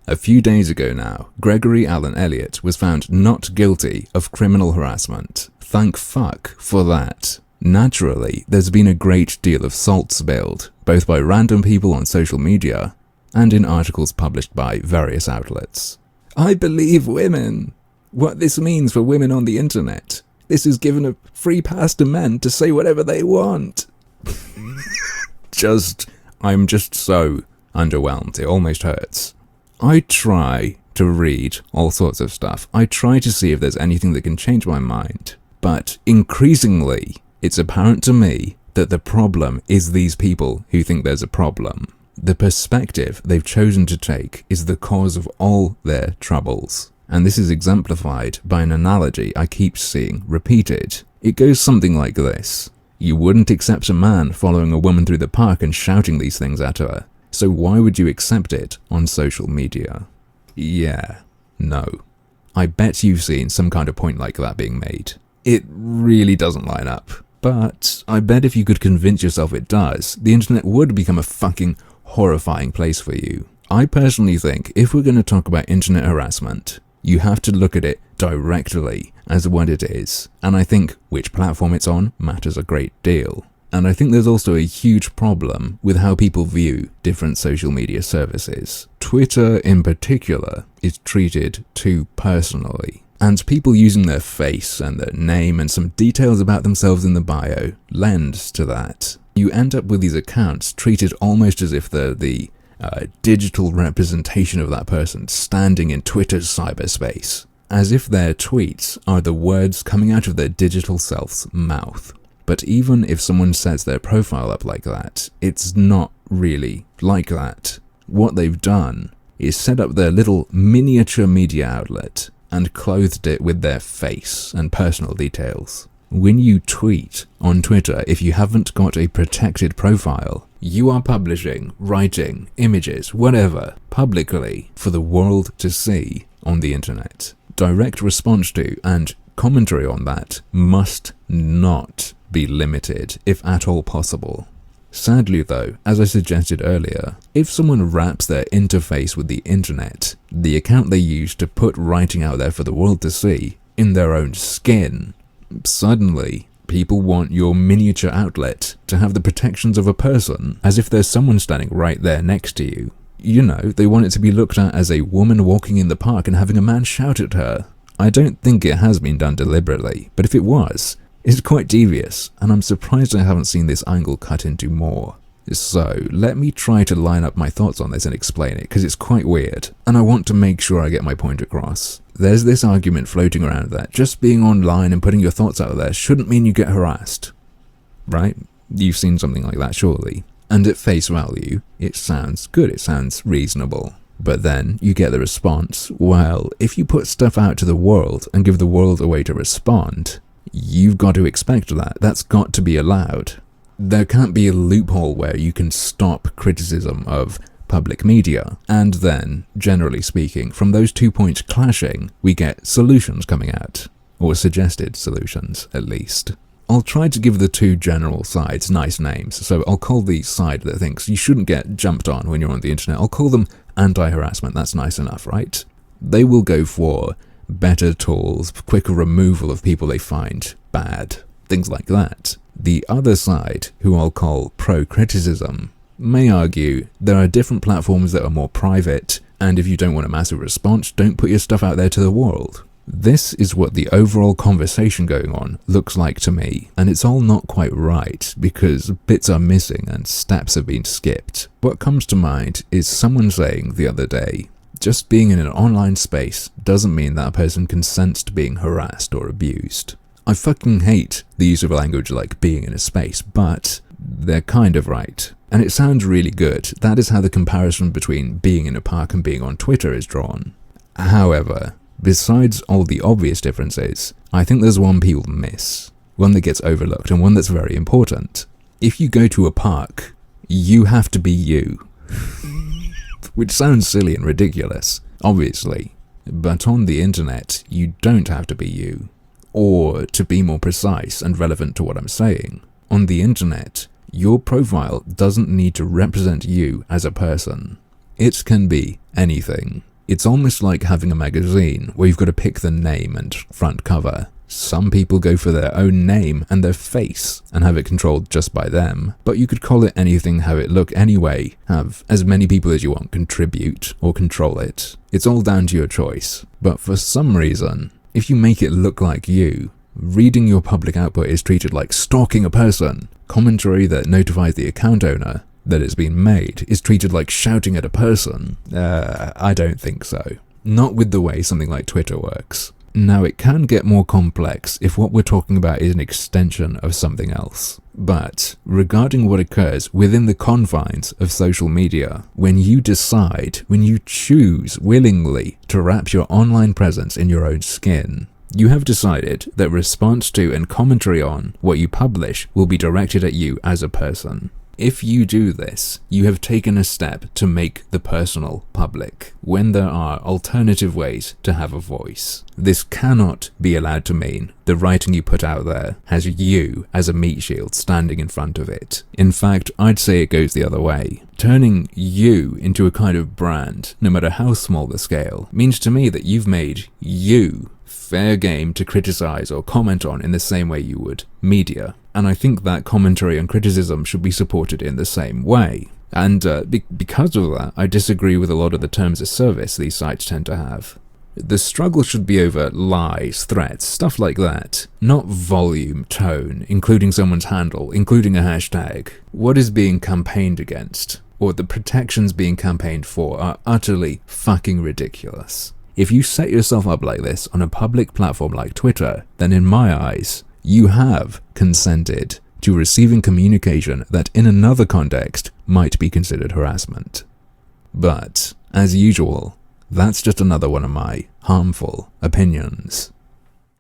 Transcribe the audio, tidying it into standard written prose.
A few days ago now, Gregory Allen Elliott was found not guilty of criminal harassment. Thank fuck for that. Naturally, there's been a great deal of salt spilled, both by random people on social media and in articles published by various outlets. I believe women. What this means for women on the internet. This is given a free pass to men to say whatever they want. I'm just so underwhelmed. It almost hurts. I try to read all sorts of stuff. I try to see if there's anything that can change my mind. But increasingly, it's apparent to me that the problem is these people who think there's a problem. The perspective they've chosen to take is the cause of all their troubles. And this is exemplified by an analogy I keep seeing repeated. It goes something like this. You wouldn't accept a man following a woman through the park and shouting these things at her. So why would you accept it on social media? Yeah, no. I bet you've seen some kind of point like that being made. It really doesn't line up. But I bet if you could convince yourself it does, the internet would become a fucking horrifying place for you. I personally think if we're going to talk about internet harassment, you have to look at it directly as what it is. And I think which platform it's on matters a great deal. And I think there's also a huge problem with how people view different social media services. Twitter in particular is treated too personally. And people using their face and their name and some details about themselves in the bio lends to that. You end up with these accounts treated almost as if they're the digital representation of that person standing in Twitter's cyberspace, as if their tweets are the words coming out of their digital self's mouth. But even if someone sets their profile up like that, it's not really like that. What they've done is set up their little miniature media outlet and clothed it with their face and personal details. When you tweet on Twitter, if you haven't got a protected profile, you are publishing, writing, images, whatever, publicly for the world to see on the internet. Direct response to and commentary on that must not be limited, if at all possible. Sadly though, as I suggested earlier, if someone wraps their interface with the internet, the account they use to put writing out there for the world to see, in their own skin, suddenly people want your miniature outlet to have the protections of a person, as if there's someone standing right there next to you. You know, they want it to be looked at as a woman walking in the park and having a man shout at her. I don't think it has been done deliberately, but if it was, it's quite devious, and I'm surprised I haven't seen this angle cut into more. So, let me try to line up my thoughts on this and explain it, because it's quite weird, and I want to make sure I get my point across. There's this argument floating around that just being online and putting your thoughts out there shouldn't mean you get harassed. Right? You've seen something like that, surely. And at face value, it sounds good, it sounds reasonable. But then you get the response, well, if you put stuff out to the world and give the world a way to respond, you've got to expect that. That's got to be allowed. There can't be a loophole where you can stop criticism of public media. And then, generally speaking, from those 2 points clashing, we get solutions coming out. Or suggested solutions, at least. I'll try to give the two general sides nice names, so I'll call the side that thinks you shouldn't get jumped on when you're on the internet, I'll call them anti-harassment. That's nice enough, right? They will go for better tools, quicker removal of people they find bad, things like that. The other side, who I'll call pro-criticism, may argue there are different platforms that are more private, and if you don't want a massive response, don't put your stuff out there to the world. This is what the overall conversation going on looks like to me, and it's all not quite right because bits are missing and steps have been skipped. What comes to mind is someone saying the other day, just being in an online space doesn't mean that a person consents to being harassed or abused. I fucking hate the use of language like being in a space, but they're kind of right. And it sounds really good. That is how the comparison between being in a park and being on Twitter is drawn. However, besides all the obvious differences, I think there's one people miss. One that gets overlooked and one that's very important. If you go to a park, you have to be you. Which sounds silly and ridiculous, obviously. But on the internet, you don't have to be you. Or, to be more precise and relevant to what I'm saying, on the internet, your profile doesn't need to represent you as a person. It can be anything. It's almost like having a magazine where you've got to pick the name and front cover. Some people go for their own name and their face and have it controlled just by them, but you could call it anything, have it look anyway, have as many people as you want contribute or control it. It's all down to your choice. But for some reason, if you make it look like you, reading your public output is treated like stalking a person. Commentary that notifies the account owner that it's been made is treated like shouting at a person. I don't think so. Not with the way something like Twitter works. Now, it can get more complex if what we're talking about is an extension of something else. But regarding what occurs within the confines of social media, when you choose willingly to wrap your online presence in your own skin, you have decided that response to and commentary on what you publish will be directed at you as a person. If you do this, you have taken a step to make the personal public, when there are alternative ways to have a voice. This cannot be allowed to mean the writing you put out there has you as a meat shield standing in front of it. In fact, I'd say it goes the other way. Turning you into a kind of brand, no matter how small the scale, means to me that you've made you fair game to criticize or comment on in the same way you would media. And I think that commentary and criticism should be supported in the same way. And because of that, I disagree with a lot of the terms of service these sites tend to have. The struggle should be over lies, threats, stuff like that. Not volume, tone, including someone's handle, including a hashtag. What is being campaigned against, or the protections being campaigned for, are utterly fucking ridiculous. If you set yourself up like this on a public platform like Twitter, then in my eyes, you have consented to receiving communication that in another context might be considered harassment. But, as usual, that's just another one of my harmful opinions.